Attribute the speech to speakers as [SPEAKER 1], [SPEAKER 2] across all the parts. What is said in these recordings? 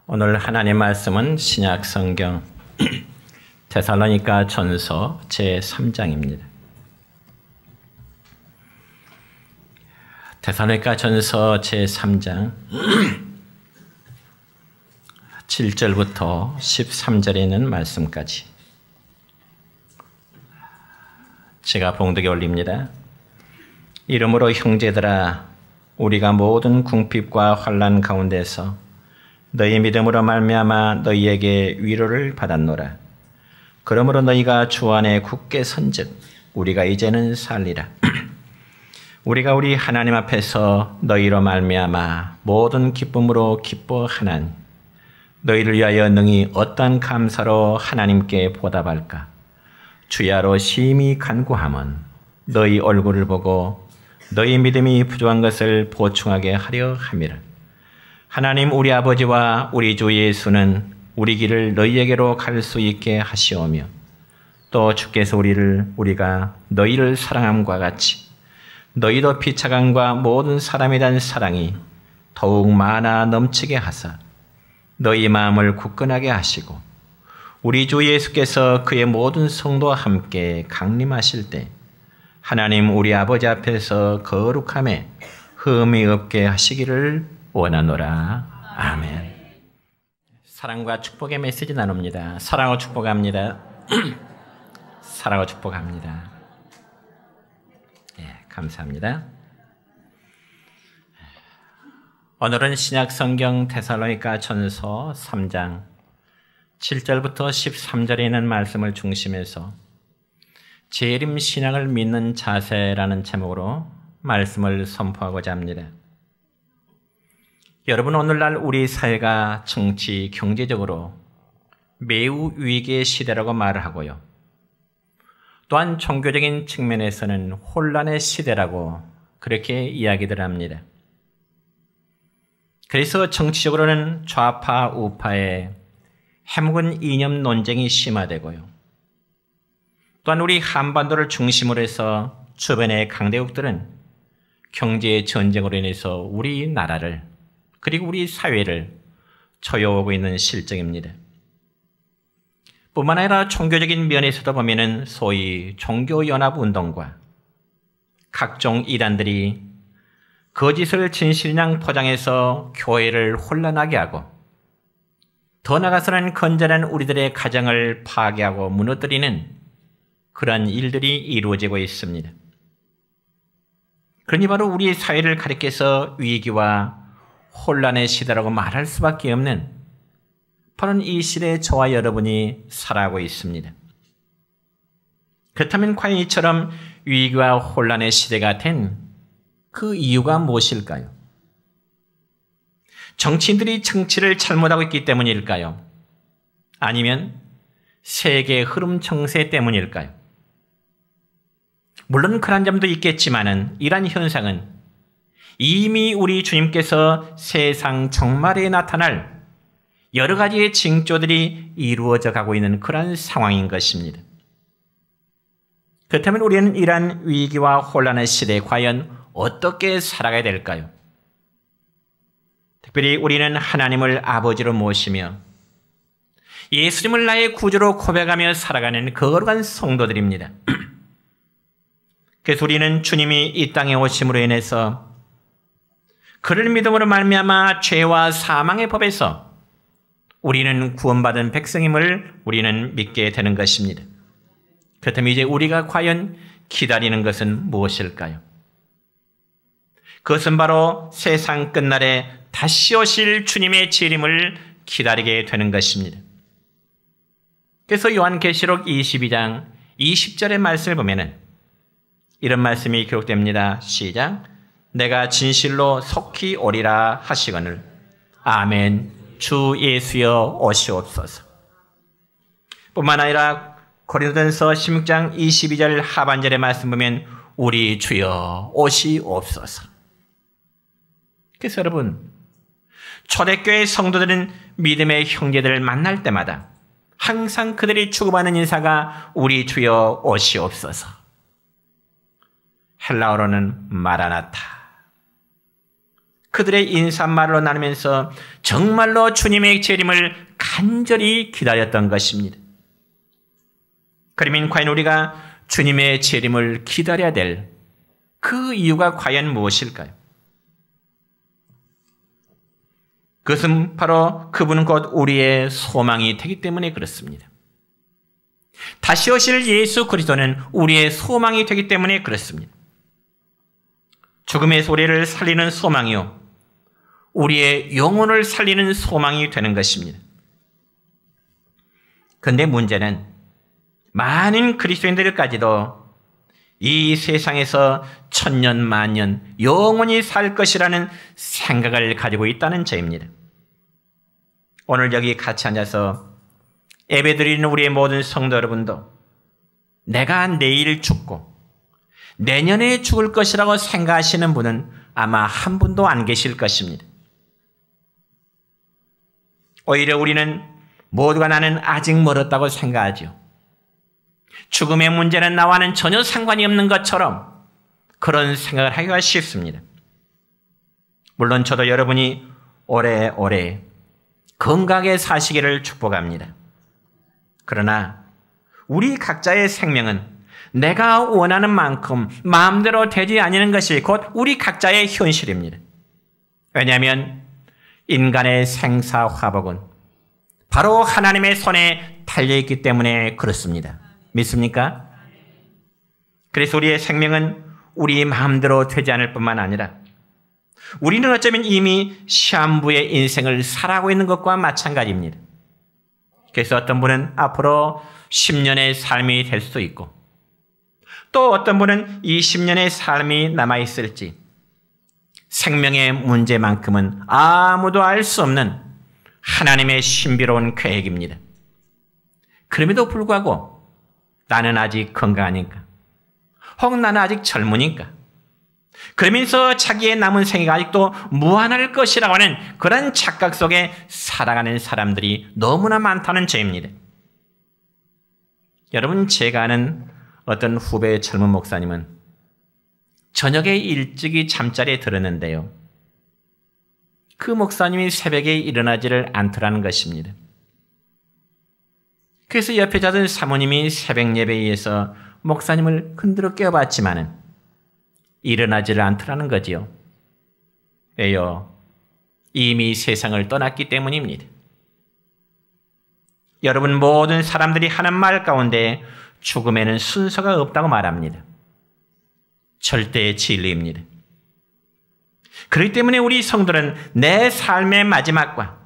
[SPEAKER 1] 오늘 하나님 말씀은 신약 성경 데살로니가 전서 제3장입니다. 데살로니가 전서 제3장 7절부터 13절에 있는 말씀까지 제가 봉독에 올립니다. 이러므로 형제들아, 우리가 모든 궁핍과 환난 가운데서 너희 믿음으로 말미암아 너희에게 위로를 받았노라. 그러므로 너희가 주 안에 굳게 선즉 우리가 이제는 살리라. 우리가 우리 하나님 앞에서 너희로 말미암아 모든 기쁨으로 기뻐하나니 너희를 위하여 능히 어떠한 감사로 하나님께 보답할까? 주야로 심히 간구함은 너희 얼굴을 보고 너희 믿음이 부족한 것을 보충하게 하려 함이라. 하나님 우리 아버지와 우리 주 예수는 우리 길을 너희에게로 갈 수 있게 하시오며 또 주께서 우리가 너희를 사랑함과 같이 너희도 피차간과 모든 사람에 대한 사랑이 더욱 많아 넘치게 하사 너희 마음을 굳건하게 하시고 우리 주 예수께서 그의 모든 성도와 함께 강림하실 때 하나님 우리 아버지 앞에서 거룩함에 흠이 없게 하시기를 원하노라. 아멘. 사랑과 축복의 메시지 나눕니다. 사랑하고 축복합니다. 사랑하고 축복합니다. 감사합니다. 오늘은 신약 성경 데살로니가 전서 3장 7절부터 13절에 있는 말씀을 중심해서 재림 신앙을 믿는 자세라는 제목으로 말씀을 선포하고자 합니다. 여러분, 오늘날 우리 사회가 정치, 경제적으로 매우 위기의 시대라고 말을 하고요. 또한 종교적인 측면에서는 혼란의 시대라고 그렇게 이야기들 합니다. 그래서 정치적으로는 좌파, 우파의 해묵은 이념 논쟁이 심화되고요. 또한 우리 한반도를 중심으로 해서 주변의 강대국들은 경제 전쟁으로 인해서 우리나라를 그리고 우리 사회를 초여오고 있는 실정입니다. 뿐만 아니라 종교적인 면에서도 보면은 소위 종교연합운동과 각종 이단들이 거짓을 진실양 포장해서 교회를 혼란하게 하고 더 나아가서는 건전한 우리들의 가정을 파괴하고 무너뜨리는 그러한 일들이 이루어지고 있습니다. 그러니 바로 우리 사회를 가리켜서 위기와 혼란의 시대라고 말할 수밖에 없는 바로 이 시대에 저와 여러분이 살아가고 있습니다. 그렇다면 과연 이처럼 위기와 혼란의 시대가 된 그 이유가 무엇일까요? 정치인들이 정치를 잘못하고 있기 때문일까요? 아니면 세계의 흐름 정세 때문일까요? 물론 그런 점도 있겠지만은 이러한 현상은 이미 우리 주님께서 세상 종말에 나타날 여러 가지의 징조들이 이루어져 가고 있는 그런 상황인 것입니다. 그렇다면 우리는 이러한 위기와 혼란의 시대에 과연 어떻게 살아가야 될까요? 특별히 우리는 하나님을 아버지로 모시며 예수님을 나의 구주로 고백하며 살아가는 거룩한 성도들입니다. 그래서 우리는 주님이 이 땅에 오심으로 인해서 그를 믿음으로 말미암아 죄와 사망의 법에서 우리는 구원받은 백성임을 우리는 믿게 되는 것입니다. 그렇다면 이제 우리가 과연 기다리는 것은 무엇일까요? 그것은 바로 세상 끝날에 다시 오실 주님의 재림을 기다리게 되는 것입니다. 그래서 요한계시록 22장 20절의 말씀을 보면은 이런 말씀이 기록됩니다. 시작. 내가 진실로 속히 오리라 하시거늘 아멘. 주 예수여 오시옵소서. 뿐만 아니라 고린도전서 16장 22절 하반절의 말씀 보면 우리 주여 오시옵소서. 그래서 여러분, 초대교회 성도들은 믿음의 형제들을 만날 때마다 항상 그들이 주고받는 인사가 우리 주여 오시옵소서. 헬라어로는 마라나타. 그들의 인사말로 나누면서 정말로 주님의 재림을 간절히 기다렸던 것입니다. 그러면 과연 우리가 주님의 재림을 기다려야 될 그 이유가 과연 무엇일까요? 그것은 바로 그분은 곧 우리의 소망이 되기 때문에 그렇습니다. 다시 오실 예수 그리스도는 우리의 소망이 되기 때문에 그렇습니다. 죽음의 소리를 살리는 소망이요, 우리의 영혼을 살리는 소망이 되는 것입니다. 그런데 문제는 많은 그리스도인들까지도 이 세상에서 천년 만년 영원히 살 것이라는 생각을 가지고 있다는 점입니다. 오늘 여기 같이 앉아서 예배드리는 우리의 모든 성도 여러분도 내가 내일 죽고 내년에 죽을 것이라고 생각하시는 분은 아마 한 분도 안 계실 것입니다. 오히려 우리는 모두가 나는 아직 멀었다고 생각하죠. 죽음의 문제는 나와는 전혀 상관이 없는 것처럼 그런 생각을 하기가 쉽습니다. 물론 저도 여러분이 오래오래 건강하게 사시기를 축복합니다. 그러나 우리 각자의 생명은 내가 원하는 만큼 마음대로 되지 않는 것이 곧 우리 각자의 현실입니다. 왜냐하면 인간의 생사화복은 바로 하나님의 손에 달려있기 때문에 그렇습니다. 믿습니까? 그래서 우리의 생명은 우리 마음대로 되지 않을 뿐만 아니라 우리는 어쩌면 이미 시한부의 인생을 살아가고 있는 것과 마찬가지입니다. 그래서 어떤 분은 앞으로 10년의 삶이 될 수도 있고 또 어떤 분은 이 10년의 삶이 남아있을지 생명의 문제만큼은 아무도 알 수 없는 하나님의 신비로운 계획입니다. 그럼에도 불구하고 나는 아직 건강하니까 혹은 나는 아직 젊으니까 그러면서 자기의 남은 생애가 아직도 무한할 것이라고 하는 그런 착각 속에 살아가는 사람들이 너무나 많다는 점입니다. 여러분, 제가 아는 어떤 후배의 젊은 목사님은 저녁에 일찍이 잠자리에 들었는데요. 그 목사님이 새벽에 일어나지를 않더라는 것입니다. 그래서 옆에 자던 사모님이 새벽 예배에 의해서 목사님을 흔들어 깨워봤지만은 일어나지를 않더라는 거지요. 왜요? 이미 세상을 떠났기 때문입니다. 여러분, 모든 사람들이 하는 말 가운데 죽음에는 순서가 없다고 말합니다. 절대의 진리입니다. 그렇기 때문에 우리 성도는 내 삶의 마지막과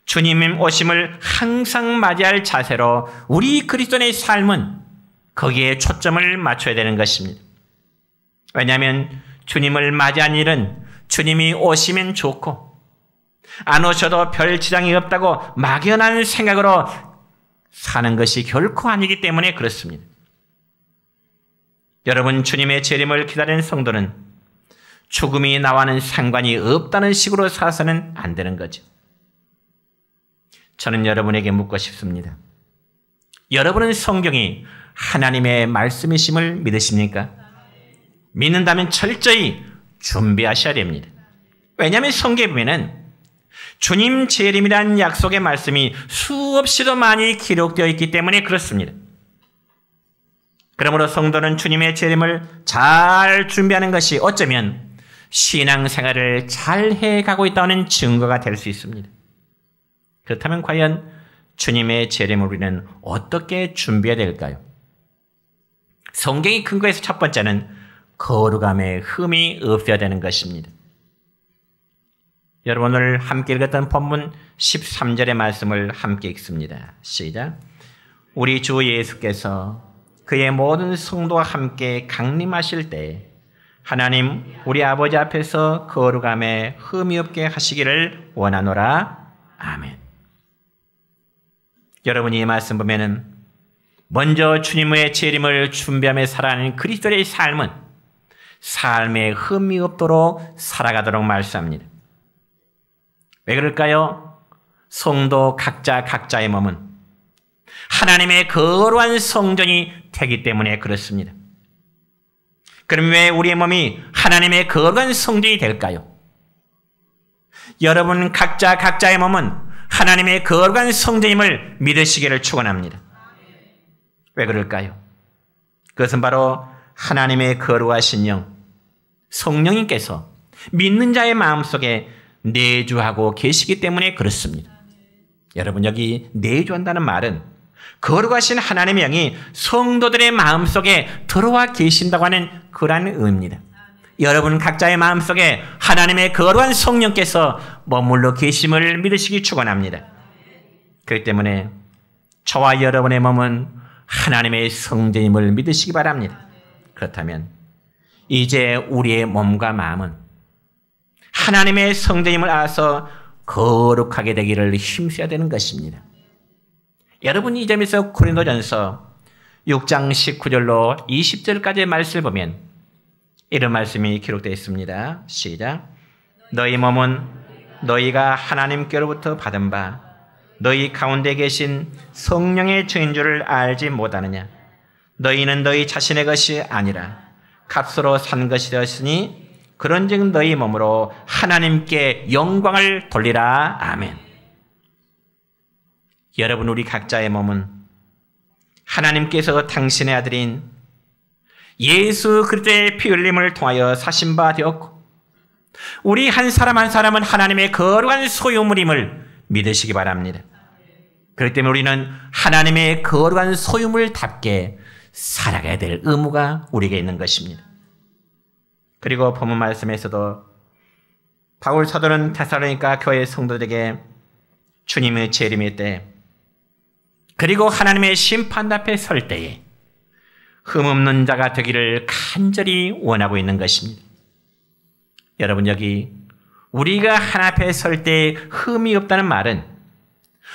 [SPEAKER 1] 주님 오심을 항상 맞이할 자세로 우리 그리스도인의 삶은 거기에 초점을 맞춰야 되는 것입니다. 왜냐하면 주님을 맞이한 일은 주님이 오시면 좋고 안 오셔도 별 지장이 없다고 막연한 생각으로 사는 것이 결코 아니기 때문에 그렇습니다. 여러분, 주님의 재림을 기다리는 성도는 죽음이 나와는 상관이 없다는 식으로 살아서는 안 되는 거죠. 저는 여러분에게 묻고 싶습니다. 여러분은 성경이 하나님의 말씀이심을 믿으십니까? 믿는다면 철저히 준비하셔야 됩니다. 왜냐하면 성경에 보면은 주님 재림이라는 약속의 말씀이 수없이도 많이 기록되어 있기 때문에 그렇습니다. 그러므로 성도는 주님의 재림을 잘 준비하는 것이 어쩌면 신앙생활을 잘 해가고 있다는 증거가 될 수 있습니다. 그렇다면 과연 주님의 재림을 우리는 어떻게 준비해야 될까요? 성경의 근거에서 첫 번째는 거룩함에 흠이 없어야 되는 것입니다. 여러분, 오늘 함께 읽었던 본문 13절의 말씀을 함께 읽습니다. 시작. 우리 주 예수께서 그의 모든 성도와 함께 강림하실 때 하나님 우리 아버지 앞에서 거룩함에 흠이 없게 하시기를 원하노라. 아멘. 여러분이 이 말씀 보면은 먼저 주님의 재림을 준비하며 살아가는 그리스도의 삶은 삶에 흠이 없도록 살아가도록 말씀합니다. 왜 그럴까요? 성도 각자의 몸은 하나님의 거룩한 성전이 되기 때문에 그렇습니다. 그럼 왜 우리의 몸이 하나님의 거룩한 성전이 될까요? 여러분 각자의 몸은 하나님의 거룩한 성전임을 믿으시기를 축원합니다. 왜 그럴까요? 그것은 바로 하나님의 거룩하신 영, 성령님께서 믿는 자의 마음속에 내주하고 계시기 때문에 그렇습니다. 여러분, 여기 내주한다는 말은 거룩하신 하나님의 영이 성도들의 마음속에 들어와 계신다고 하는 그러한 의미입니다. 여러분 각자의 마음속에 하나님의 거룩한 성령께서 머물러 계심을 믿으시기 축원합니다. 그렇기 때문에 저와 여러분의 몸은 하나님의 성전임을 믿으시기 바랍니다. 그렇다면 이제 우리의 몸과 마음은 하나님의 성전임을 알아서 거룩하게 되기를 힘써야 되는 것입니다. 여러분, 이 점에서 고린도전서 6장 19절로 20절까지의 말씀을 보면 이런 말씀이 기록되어 있습니다. 시작. 너희 몸은 너희가 하나님께로부터 받은 바 너희 가운데 계신 성령의 증인 줄을 알지 못하느냐. 너희는 너희 자신의 것이 아니라 값으로 산 것이 되었으니 그런즉 너희 몸으로 하나님께 영광을 돌리라. 아멘. 여러분, 우리 각자의 몸은 하나님께서 당신의 아들인 예수 그리스도의 피 흘림을 통하여 사신 바 되었고 우리 한 사람 한 사람은 하나님의 거룩한 소유물임을 믿으시기 바랍니다. 그렇기 때문에 우리는 하나님의 거룩한 소유물답게 살아가야 될 의무가 우리에게 있는 것입니다. 그리고 본문 말씀에서도 바울 사도는 데살로니가 교회 성도들에게 주님의 재림의 때 그리고 하나님의 심판 앞에 설 때에 흠없는 자가 되기를 간절히 원하고 있는 것입니다. 여러분, 여기 우리가 하나님 앞에 설 때 흠이 없다는 말은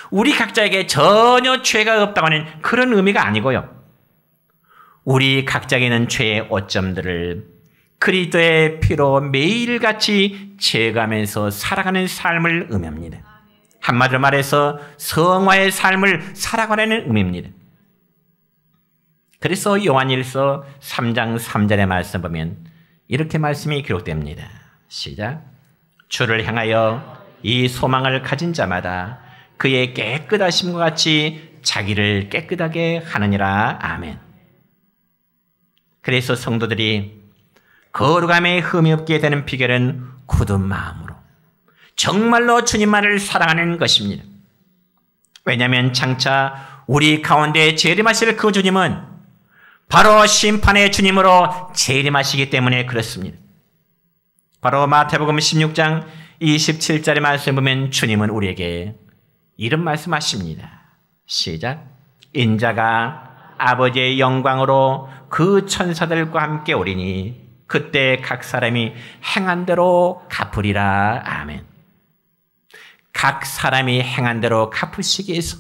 [SPEAKER 1] 우리 각자에게 전혀 죄가 없다고 하는 그런 의미가 아니고요. 우리 각자에게 있는 죄의 오점들을 그리스도의 피로 매일같이 제거하면서 살아가는 삶을 의미합니다. 한마디로 말해서 성화의 삶을 살아가라는 의미입니다. 그래서 요한일서 3장 3절의 말씀 보면 이렇게 말씀이 기록됩니다. 시작. 주를 향하여 이 소망을 가진 자마다 그의 깨끗하심과 같이 자기를 깨끗하게 하느니라. 아멘. 그래서 성도들이 거룩함에 흠이 없게 되는 비결은 굳은 마음으로 정말로 주님만을 사랑하는 것입니다. 왜냐하면 장차 우리 가운데 재림하실 그 주님은 바로 심판의 주님으로 재림하시기 때문에 그렇습니다. 바로 마태복음 16장 27절의 말씀 보면 주님은 우리에게 이런 말씀하십니다. 시작. 인자가 아버지의 영광으로 그 천사들과 함께 오리니 그때 각 사람이 행한 대로 갚으리라. 아멘. 각 사람이 행한 대로 갚으시기 위해서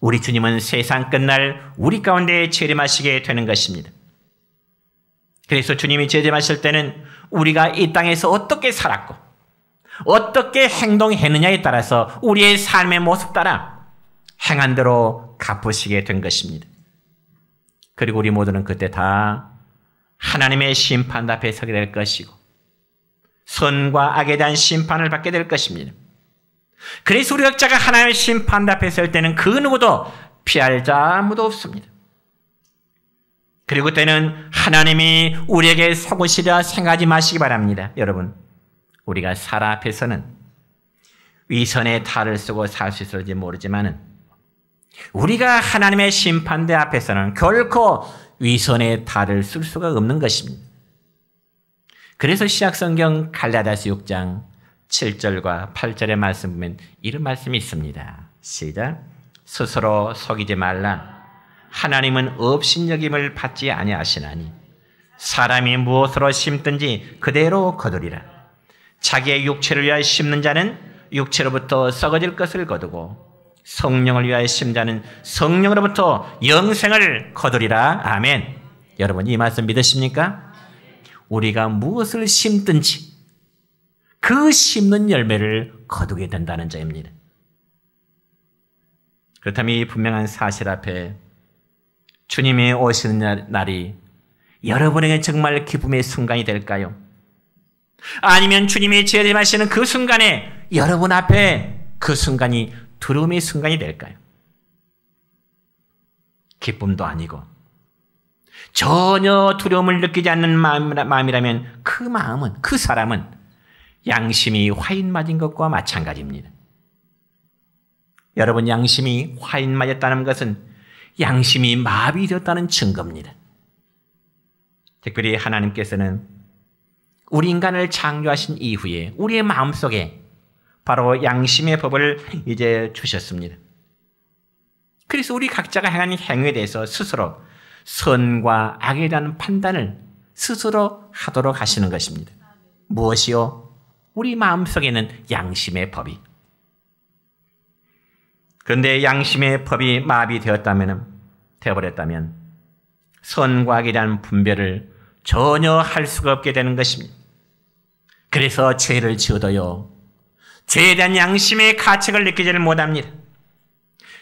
[SPEAKER 1] 우리 주님은 세상 끝날 우리 가운데 재림하시게 되는 것입니다. 그래서 주님이 재림하실 때는 우리가 이 땅에서 어떻게 살았고 어떻게 행동했느냐에 따라서 우리의 삶의 모습 따라 행한 대로 갚으시게 된 것입니다. 그리고 우리 모두는 그때 다 하나님의 심판 앞에 서게 될 것이고 선과 악에 대한 심판을 받게 될 것입니다. 그래서 우리 각자가 하나님의 심판 앞에 설 때는 그 누구도 피할 자 아무도 없습니다. 그리고 그때는 하나님이 우리에게 속으시려 생각하지 마시기 바랍니다. 여러분, 우리가 사라 앞에서는 위선의 탈을 쓰고 살 수 있을지 모르지만은 우리가 하나님의 심판대 앞에서는 결코 위선의 탈을 쓸 수가 없는 것입니다. 그래서 신약성경 갈라디아서 6장 7절과 8절의 말씀 보면 이런 말씀이 있습니다. 시작. 스스로 속이지 말라. 하나님은 업신여김을 받지 아니하시나니 사람이 무엇으로 심든지 그대로 거두리라. 자기의 육체를 위하여 심는 자는 육체로부터 썩어질 것을 거두고 성령을 위하여 심는 자는 성령으로부터 영생을 거두리라. 아멘. 여러분, 이 말씀 믿으십니까? 우리가 무엇을 심든지 그 심는 열매를 거두게 된다는 점입니다. 그렇다면 이 분명한 사실 앞에 주님이 오시는 날이 여러분에게 정말 기쁨의 순간이 될까요? 아니면 주님이 재림하시는 그 순간에 여러분 앞에 그 순간이 두려움의 순간이 될까요? 기쁨도 아니고 전혀 두려움을 느끼지 않는 마음이라면 그 마음은, 그 사람은 양심이 화인 맞은 것과 마찬가지입니다. 여러분, 양심이 화인 맞았다는 것은 양심이 마비되었다는 증거입니다. 특별히 하나님께서는 우리 인간을 창조하신 이후에 우리의 마음속에 바로 양심의 법을 이제 주셨습니다. 그래서 우리 각자가 행하는 행위에 대해서 스스로 선과 악에 대한 판단을 스스로 하도록 하시는 것입니다. 무엇이요? 우리 마음속에는 양심의 법이. 그런데 양심의 법이 마비되었다면, 되어버렸다면 선과 악에 대한 분별을 전혀 할 수가 없게 되는 것입니다. 그래서 죄를 지어도요, 죄에 대한 양심의 가책을 느끼지를 못합니다.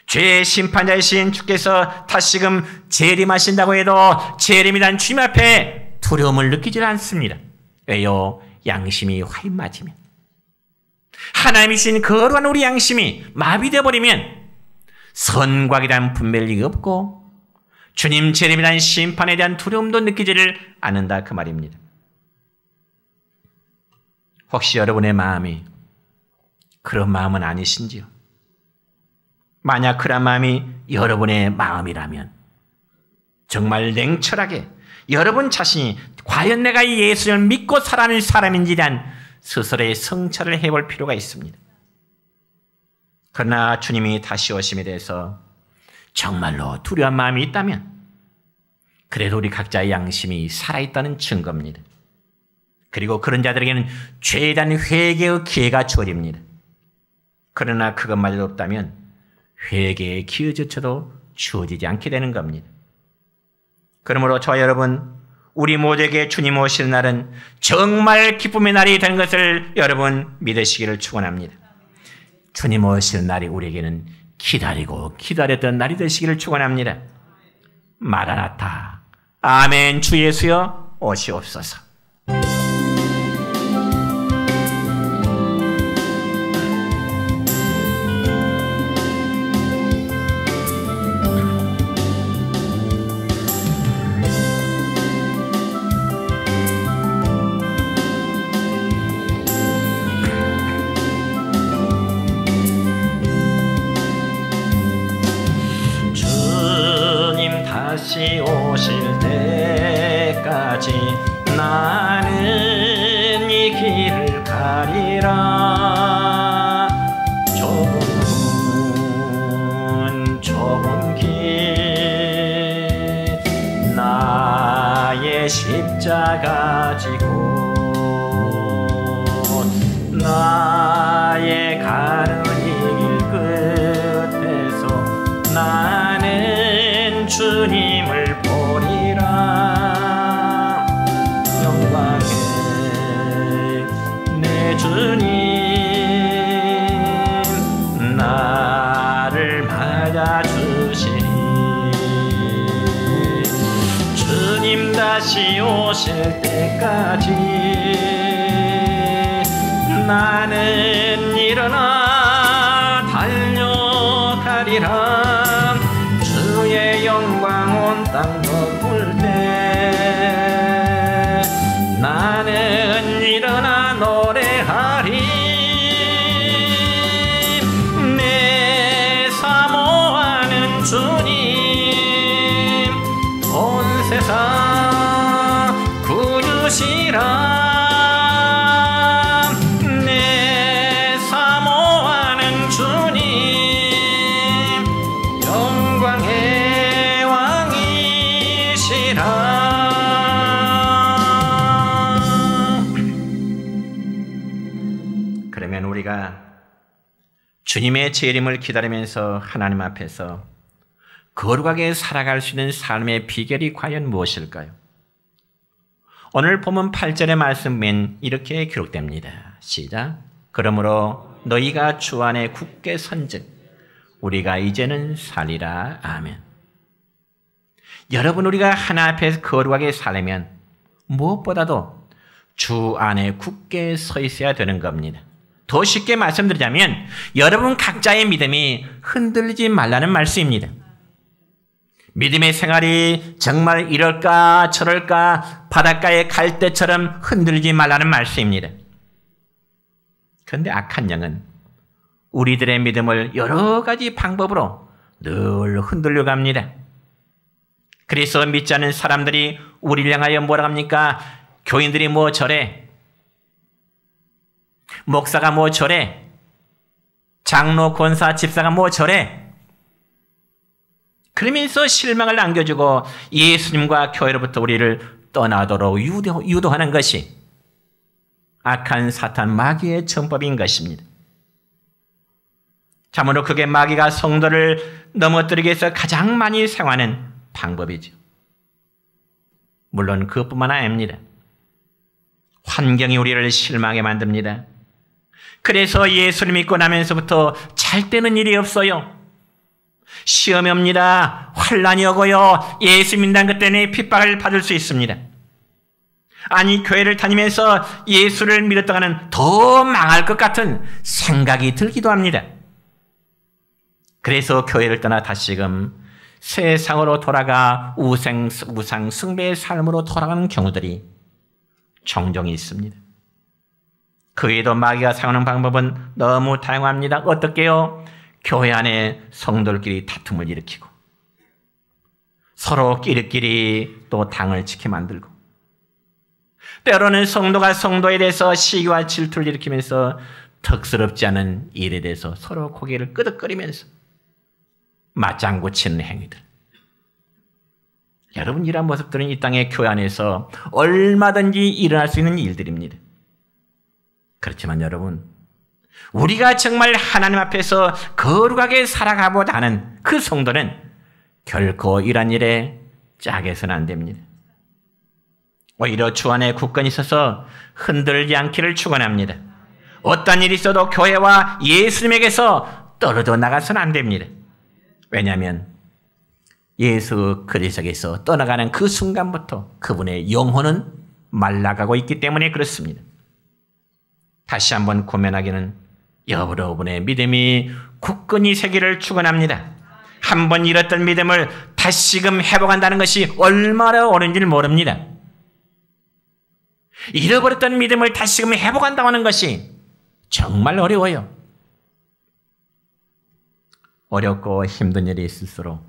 [SPEAKER 1] 죄의 심판자이신 주께서 다시금 재림하신다고 해도 재림이란 주님 앞에 두려움을 느끼지 않습니다. 왜요? 양심이 화인 맞으면, 하나님이신 거룩한 우리 양심이 마비되어 버리면 선과 악에 대한 분별이 없고 주님 재림이란 심판에 대한 두려움도 느끼지를 않는다, 그 말입니다. 혹시 여러분의 마음이 그런 마음은 아니신지요? 만약 그런 마음이 여러분의 마음이라면 정말 냉철하게 여러분 자신이 과연 내가 이 예수를 믿고 살아가는 사람인지에 대한 스스로의 성찰을 해볼 필요가 있습니다. 그러나 주님이 다시 오심에 대해서 정말로 두려운 마음이 있다면 그래도 우리 각자의 양심이 살아있다는 증거입니다. 그리고 그런 자들에게는 죄에 대한 회개의 기회가 주어집니다. 그러나 그것마저도 없다면 회개의 기회조차도 주어지지 않게 되는 겁니다. 그러므로 저와 여러분, 우리 모두에게 주님 오시는 날은 정말 기쁨의 날이 되는 것을 여러분 믿으시기를 축원합니다. 주님 오시는 날이 우리에게는 기다리고 기다렸던 날이 되시기를 축원합니다. 마라나타, 아멘. 주 예수여 오시옵소서. 다시 오실 때까지 나는 이 길을 가리라. 좁은 길 나의 십자가 지고 나의 가는 이 길 끝에서 나는 주님을 보리라. 영광의 내 주님 나를 맞아주시니 주님 다시 오실 때까지 나는 일어나 달려가리라. 주의 영광 온 땅 덮을 때 나는 일어나 노래하리. 내 사모하는 주님 온 세상 구주시라. 내 사모하는 주님 영광의 왕이시라. 그러면 우리가 주님의 재림을 기다리면서 하나님 앞에서 거룩하게 살아갈 수 있는 삶의 비결이 과연 무엇일까요? 오늘 본문 8절의 말씀엔 이렇게 기록됩니다. 시작. 그러므로 너희가 주 안에 굳게 선즉 우리가 이제는 살리라. 아멘. 여러분, 우리가 하나님 앞에서 거룩하게 살려면 무엇보다도 주 안에 굳게 서 있어야 되는 겁니다. 더 쉽게 말씀드리자면 여러분 각자의 믿음이 흔들리지 말라는 말씀입니다. 믿음의 생활이 정말 이럴까 저럴까 바닷가에 갈 때처럼 흔들리지 말라는 말씀입니다. 그런데 악한 영은 우리들의 믿음을 여러 가지 방법으로 늘 흔들려 갑니다. 그래서 믿지 않는 사람들이 우리를 향하여 뭐라 합니까? 교인들이 뭐 저래, 목사가 뭐 저래, 장로, 권사, 집사가 뭐 저래, 그러면서 실망을 안겨주고 예수님과 교회로부터 우리를 떠나도록 유도하는 것이 악한 사탄 마귀의 전법인 것입니다. 참으로 그게 마귀가 성도를 넘어뜨리기 위해서 가장 많이 사용하는 방법이죠. 물론 그것뿐만 아닙니다. 환경이 우리를 실망하게 만듭니다. 그래서 예수를 믿고 나면서부터 잘 되는 일이 없어요. 시험이 옵니다. 환난이 오고요. 예수 믿는 것 때문에 핍박을 받을 수 있습니다. 아니 교회를 다니면서 예수를 믿었다가는 더 망할 것 같은 생각이 들기도 합니다. 그래서 교회를 떠나 다시금 세상으로 돌아가 우상 숭배의 삶으로 돌아가는 경우들이 종종 있습니다. 그 외에도 마귀가 사용하는 방법은 너무 다양합니다. 어떻게요? 교회 안에 성도들끼리 다툼을 일으키고 서로 끼리끼리 또 당을 지게 만들고 때로는 성도가 성도에 대해서 시기와 질투를 일으키면서 덕스럽지 않은 일에 대해서 서로 고개를 끄덕거리면서 맞장구 치는 행위들. 여러분 이러한 모습들은 이 땅의 교회 안에서 얼마든지 일어날 수 있는 일들입니다. 그렇지만 여러분 우리가 정말 하나님 앞에서 거룩하게 살아가고자 하는 그 성도는 결코 이런 일에 짝해서는 안 됩니다. 오히려 주 안에 굳건히 있어서 흔들지 않기를 축원합니다. 어떤 일이 있어도 교회와 예수님에게서 떨어져 나가서는 안 됩니다. 왜냐하면 예수 그리스도에게서 떠나가는 그 순간부터 그분의 영혼은 말라가고 있기 때문에 그렇습니다. 다시 한번 고면하기는 여러분의 믿음이 굳건히 세기를 축원합니다. 한번 잃었던 믿음을 다시금 회복한다는 것이 얼마나 어려운지를 모릅니다. 잃어버렸던 믿음을 다시금 회복한다고 하는 것이 정말 어려워요. 어렵고 힘든 일이 있을수록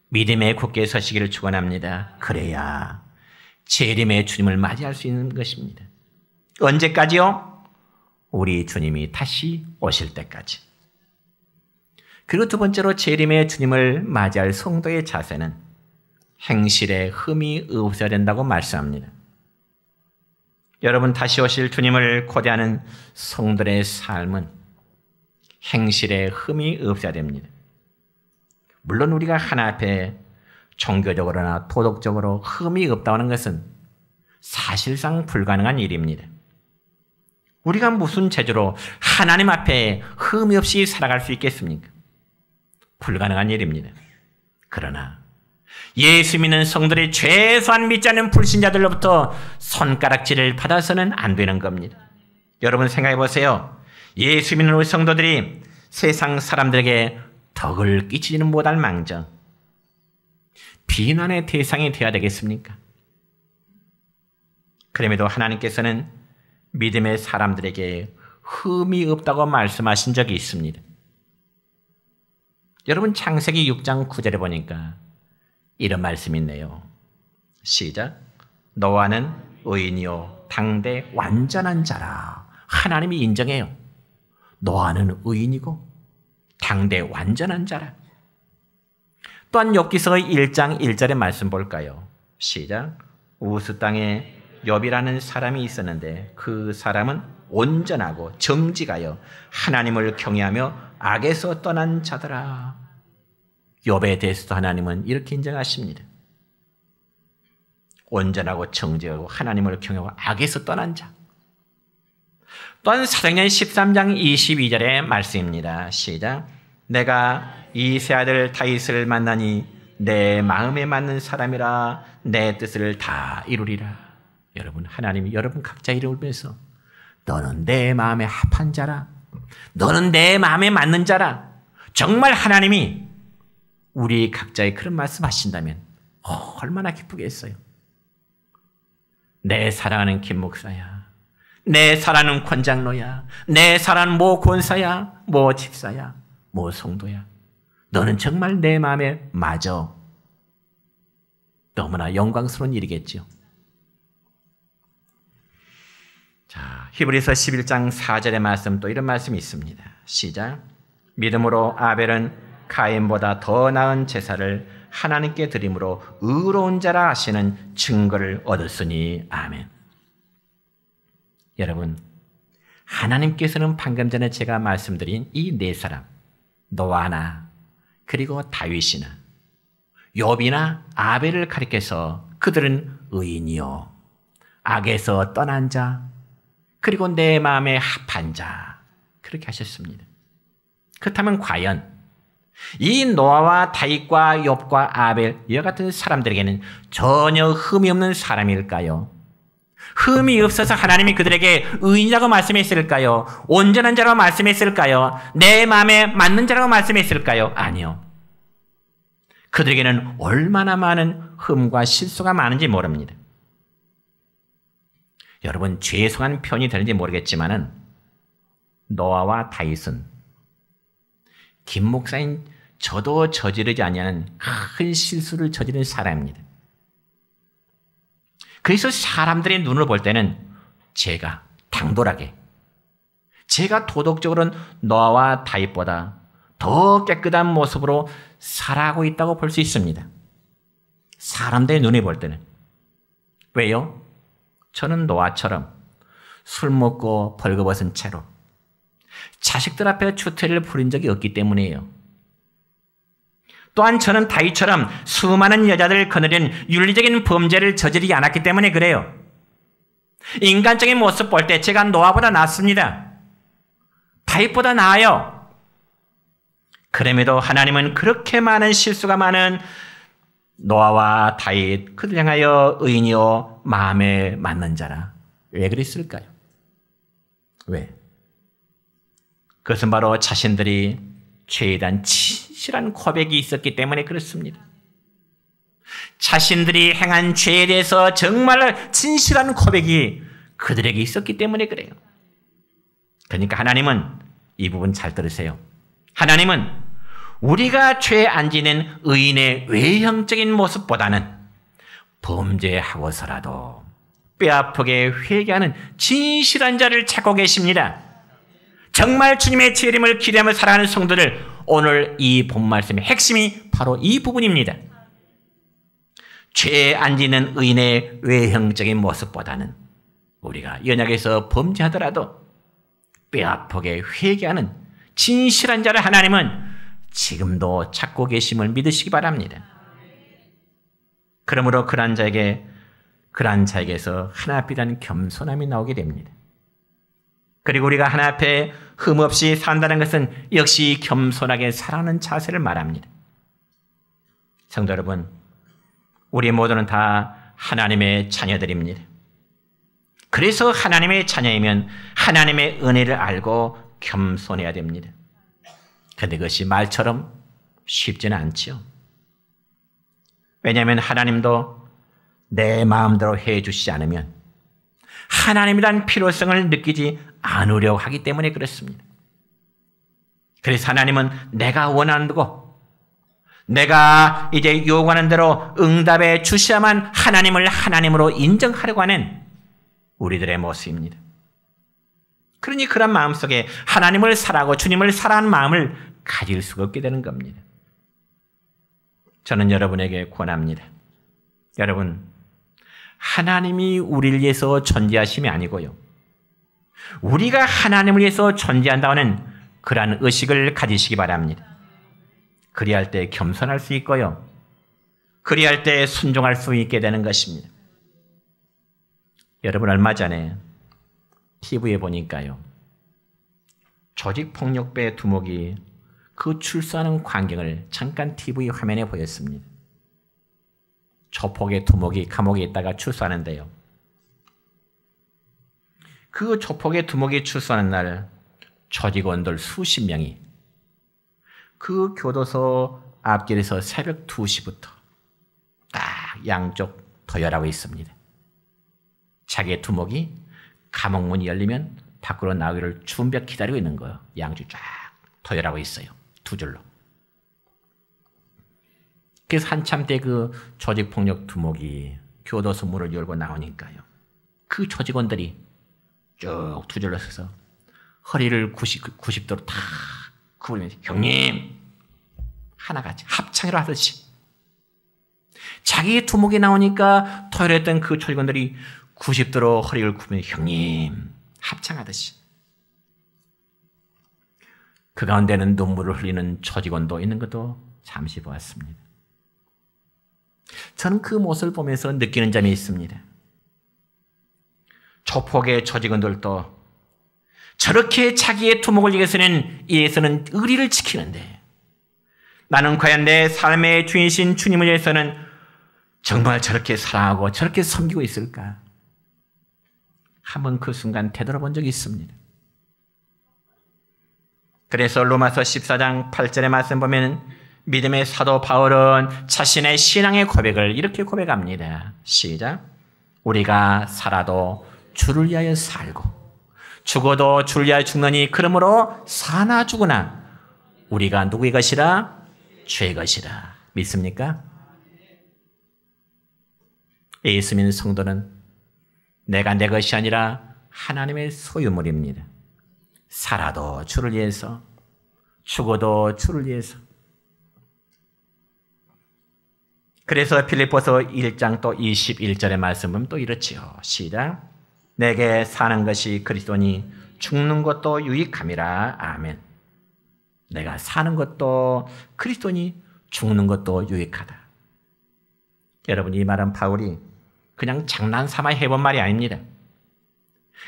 [SPEAKER 1] 믿음에 굳게 서시기를 축원합니다. 그래야 재림의 주님을 맞이할 수 있는 것입니다. 언제까지요? 우리 주님이 다시 오실 때까지. 그리고 두 번째로 재림의 주님을 맞이할 성도의 자세는 행실에 흠이 없어야 된다고 말씀합니다. 여러분 다시 오실 주님을 고대하는 성도의 삶은 행실에 흠이 없어야 됩니다. 물론 우리가 하나 앞에 종교적으로나 도덕적으로 흠이 없다고 하는 것은 사실상 불가능한 일입니다. 우리가 무슨 재주로 하나님 앞에 흠이 없이 살아갈 수 있겠습니까? 불가능한 일입니다. 그러나 예수 믿는 성들이 최소한 믿지 않는 불신자들로부터 손가락질을 받아서는 안 되는 겁니다. 여러분 생각해 보세요. 예수 믿는 우리 성도들이 세상 사람들에게 덕을 끼치지는 못할 망정 비난의 대상이 되어야 되겠습니까? 그럼에도 하나님께서는 믿음의 사람들에게 흠이 없다고 말씀하신 적이 있습니다. 여러분 창세기 6장 9절에 보니까 이런 말씀이 있네요. 시작. 노아는 의인이요 당대 완전한 자라. 하나님이 인정해요. 노아는 의인이고 당대 완전한 자라. 또한 욥기서 1장 1절의 말씀 볼까요? 시작. 우스 땅에 욥이라는 사람이 있었는데 그 사람은 온전하고 정직하여 하나님을 경외하며 악에서 떠난 자더라. 욥에 대해서도 하나님은 이렇게 인정하십니다. 온전하고 정직하고 하나님을 경외하고 악에서 떠난 자. 또한 사도행전 13장 22절의 말씀입니다. 시작. 내가 이 세 아들 다윗을 만나니 내 마음에 맞는 사람이라 내 뜻을 다 이루리라. 여러분, 하나님이 여러분 각자 이름을 불러서 너는 내 마음에 합한 자라. 너는 내 마음에 맞는 자라. 정말 하나님이 우리 각자의 그런 말씀하신다면 얼마나 기쁘겠어요. 내 사랑하는 김 목사야. 내 사랑하는 권장로야. 내 사랑하는 모 권사야. 모 집사야. 모 성도야. 너는 정말 내 마음에 맞아. 너무나 영광스러운 일이겠죠. 자, 히브리서 11장 4절의 말씀, 또 이런 말씀이 있습니다. 시작. 믿음으로 아벨은 가인보다 더 나은 제사를 하나님께 드림으로 의로운 자라 하시는 증거를 얻었으니. 아멘. 여러분, 하나님께서는 방금 전에 제가 말씀드린 이 네 사람, 노아나 그리고 다윗이나 욥이나 아벨을 가리켜서 그들은 의인이요, 악에서 떠난 자, 그리고 내 마음에 합한 자, 그렇게 하셨습니다. 그렇다면 과연 이 노아와 다윗과 욥과 아벨 이와 같은 사람들에게는 전혀 흠이 없는 사람일까요? 흠이 없어서 하나님이 그들에게 의인이라고 말씀했을까요? 온전한 자라고 말씀했을까요? 내 마음에 맞는 자라고 말씀했을까요? 아니요. 그들에게는 얼마나 많은 흠과 실수가 많은지 모릅니다. 여러분, 죄송한 표현이 되는지 모르겠지만은 노아와 다윗은 김 목사인 저도 저지르지 아니하는 큰 실수를 저지른 사람입니다. 그래서 사람들의 눈으로 볼 때는 제가 당돌하게, 제가 도덕적으로는 노아와 다윗보다 더 깨끗한 모습으로 살아가고 있다고 볼 수 있습니다. 사람들의 눈에 볼 때는. 왜요? 저는 노아처럼 술 먹고 벌거벗은 채로 자식들 앞에 추태를 부린 적이 없기 때문이에요. 또한 저는 다윗처럼 수많은 여자들을 거느린 윤리적인 범죄를 저지르지 않았기 때문에 그래요. 인간적인 모습 볼 때 제가 노아보다 낫습니다. 다윗보다 나아요. 그럼에도 하나님은 그렇게 많은 실수가 많은 노아와 다윗, 그들 향하여 의인이요 마음에 맞는 자라. 왜 그랬을까요? 왜? 그것은 바로 자신들이 죄에 대한 진실한 고백이 있었기 때문에 그렇습니다. 자신들이 행한 죄에 대해서 정말 진실한 고백이 그들에게 있었기 때문에 그래요. 그러니까 하나님은 이 부분 잘 들으세요. 하나님은 우리가 죄 안 지는 의인의 외형적인 모습보다는 범죄하고서라도 뼈아프게 회개하는 진실한 자를 찾고 계십니다. 정말 주님의 재림을 기대하며 살아가는 성도들, 오늘 이 본 말씀의 핵심이 바로 이 부분입니다. 죄 안 지는 의인의 외형적인 모습보다는 우리가 연약해서 범죄하더라도 뼈아프게 회개하는 진실한 자를 하나님은 지금도 찾고 계심을 믿으시기 바랍니다. 그러므로 그러한 자에게서 하나 앞이라는 겸손함이 나오게 됩니다. 그리고 우리가 하나 앞에 흠없이 산다는 것은 역시 겸손하게 살아가는 자세를 말합니다. 성도 여러분, 우리 모두는 다 하나님의 자녀들입니다. 그래서 하나님의 자녀이면 하나님의 은혜를 알고 겸손해야 됩니다. 그런데 그것이 말처럼 쉽지는 않죠. 왜냐하면 하나님도 내 마음대로 해주시지 않으면 하나님이란 필요성을 느끼지 않으려고 하기 때문에 그렇습니다. 그래서 하나님은 내가 원하는 대로, 내가 이제 요구하는 대로 응답해 주셔야만 하나님을 하나님으로 인정하려고 하는 우리들의 모습입니다. 그러니 그런 마음속에 하나님을 사랑하고 주님을 사랑하는 마음을 가질 수가 없게 되는 겁니다. 저는 여러분에게 권합니다. 여러분, 하나님이 우리를 위해서 존재하심이 아니고요, 우리가 하나님을 위해서 존재한다는 그러한 의식을 가지시기 바랍니다. 그리할 때 겸손할 수 있고요, 그리할 때 순종할 수 있게 되는 것입니다. 여러분, 얼마 전에 TV에 보니까요, 조직폭력배 두목이 그 출소하는 광경을 잠깐 TV 화면에 보였습니다. 조폭의 두목이 감옥에 있다가 출소하는데요, 그 조폭의 두목이 출소하는 날 조직원들 수십 명이 그 교도소 앞길에서 새벽 2시부터 딱 양쪽 도열하고 있습니다. 자기의 두목이 감옥문이 열리면 밖으로 나오기를 준비하고 기다리고 있는 거예요. 양쪽 쫙 도열하고 있어요. 두 줄로. 그래서 한참 때 그 조직폭력 두목이 교도소 문을 열고 나오니까요. 그 조직원들이 쭉 두 줄로 서서 허리를 90도로 다 구부리면서 형님 하나같이 합창으로 하듯이 자기의 두목이 나오니까 토요일했던 그 조직원들이 90도로 허리를 구부리면서 형님 합창하듯이 그 가운데는 눈물을 흘리는 조직원도 있는 것도 잠시 보았습니다. 저는 그 모습을 보면서 느끼는 점이 있습니다. 조폭의 조직원들도 저렇게 자기의 두목을 위해서는 의리를 지키는데 나는 과연 내 삶의 주인이신 주님을 위해서는 정말 저렇게 사랑하고 저렇게 섬기고 있을까? 한번 그 순간 되돌아본 적이 있습니다. 그래서 로마서 14장 8절의 말씀 보면 믿음의 사도 바울은 자신의 신앙의 고백을 이렇게 고백합니다. 시작. 우리가 살아도 주를 위하여 살고 죽어도 주를 위하여 죽느니 그러므로 사나 죽으나 우리가 누구의 것이라? 주의 것이라. 믿습니까? 예수 믿는 성도는 내가 내 것이 아니라 하나님의 소유물입니다. 살아도 주를 위해서 죽어도 주를 위해서. 그래서 필립보서 1장 또 21절의 말씀은 또 이렇지요. 시작. 내게 사는 것이 그리스도니 죽는 것도 유익함이라. 아멘. 내가 사는 것도 그리스도니 죽는 것도 유익하다. 여러분, 이 말은 바울이 그냥 장난삼아 해본 말이 아닙니다.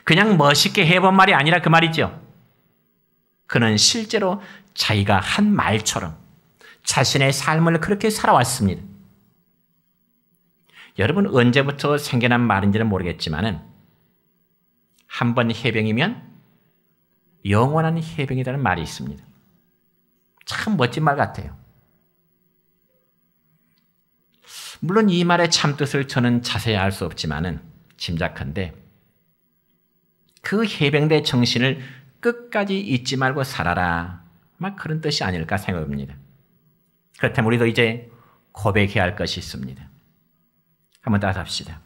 [SPEAKER 1] 그냥 멋있게 해본 말이 아니라 그 말이죠. 그는 실제로 자기가 한 말처럼 자신의 삶을 그렇게 살아왔습니다. 여러분, 언제부터 생겨난 말인지는 모르겠지만은 한 번 해병이면 영원한 해병이라는 말이 있습니다. 참 멋진 말 같아요. 물론 이 말의 참뜻을 저는 자세히 알 수 없지만은 짐작한데 그 해병대 정신을 끝까지 잊지 말고 살아라. 막 그런 뜻이 아닐까 생각합니다. 그렇다면 우리도 이제 고백해야 할 것이 있습니다. 한번 따라서 합시다.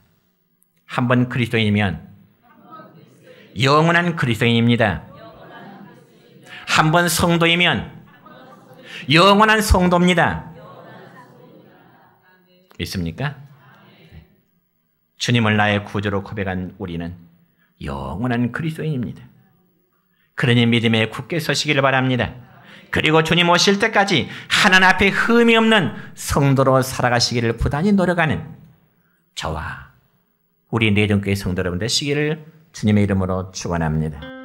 [SPEAKER 1] 한 번 그리스도인이면 영원한 그리스도인입니다. 한 번 성도이면 영원한 성도입니다. 믿습니까? 주님을 나의 구주로 고백한 우리는 영원한 그리스도인입니다. 그러니 믿음에 굳게 서시기를 바랍니다. 그리고 주님 오실 때까지 하나님 앞에 흠이 없는 성도로 살아가시기를 부단히 노력하는 저와 우리 내정교회 성도 여러분 되시기를 주님의 이름으로 축원합니다.